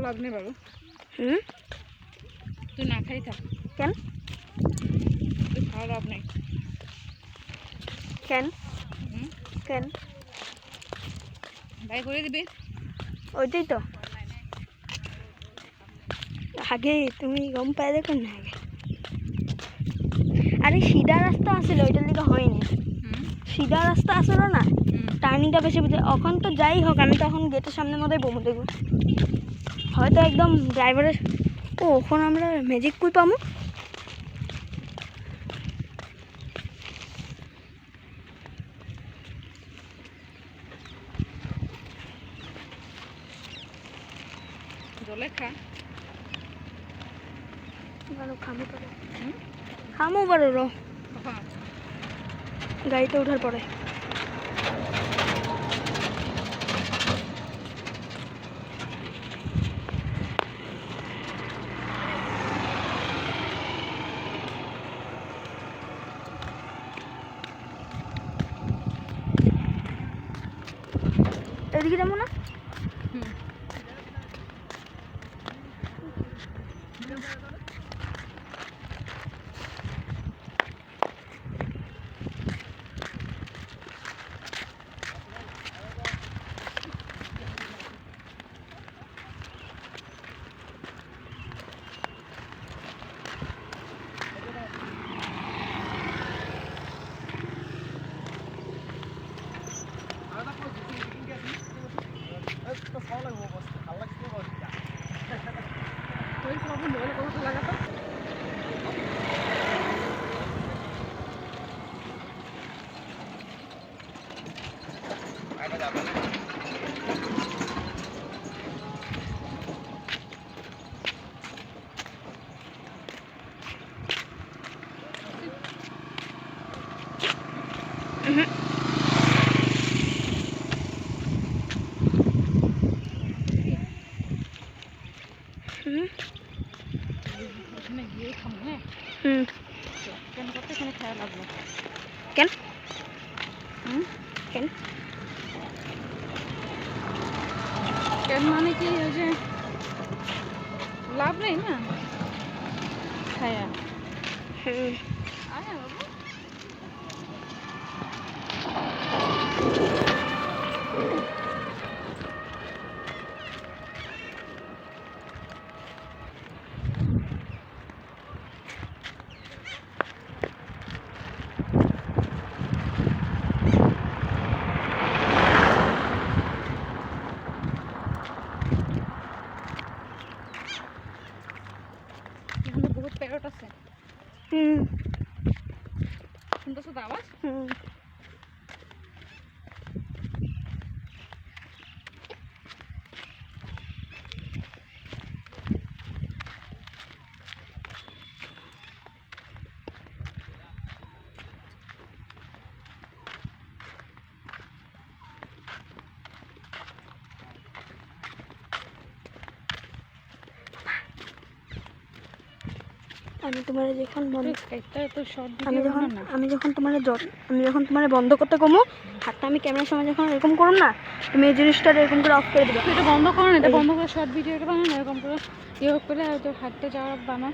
লাভ নেই বাবু। তুই না খাই থাক। কেন? তুই খাওয়া লাভ নেই। কেন? কেন? বাই করে দিবি। ওইটাই তো আগে তুমি গম পাই দেখো না আগে। আরে সিধা রাস্তা আসলে ওইটার দিকে হয়নি। সিধা রাস্তা আসলো না, টার্নিংটা বেশি বুঝে। এখন তো যাই হোক, আমি তখন গেটের সামনের মধ্যেই বমু দেখবো হয়তো একদম ড্রাইভারের। ও ওখানে আমরা ম্যাজিক কুই পাবো। জলে খা। খামো পারো, খামো পারো র গাড়িতে ওঠার পরে। এদিকে যাবো না? ওখানে গিয়ে খাবো। হ্যাঁ কেন করতে এখানে খাওয়া লাগলো কেন? কেন? কেন মানে কি ওই যে লাভ নেই না খায়া। আয় বাবু। এখানে বহুত প্যারট আছে। শুনতেছো তো আওয়াজ? আমি তোমার যখন আমি যখন তোমার বন্ধ করতে কমো, হাতটা আমি ক্যামেরার সময় যখন এরকম করুম না, তুমি এই জিনিসটা এরকম করে অফ করে দিবে। এটা বন্ধ করো না, এটা বন্ধ করে শর্ট ভিডিও বানানো, এরকম করে ইয়ে করে হাতটা যাওয়া বানাও।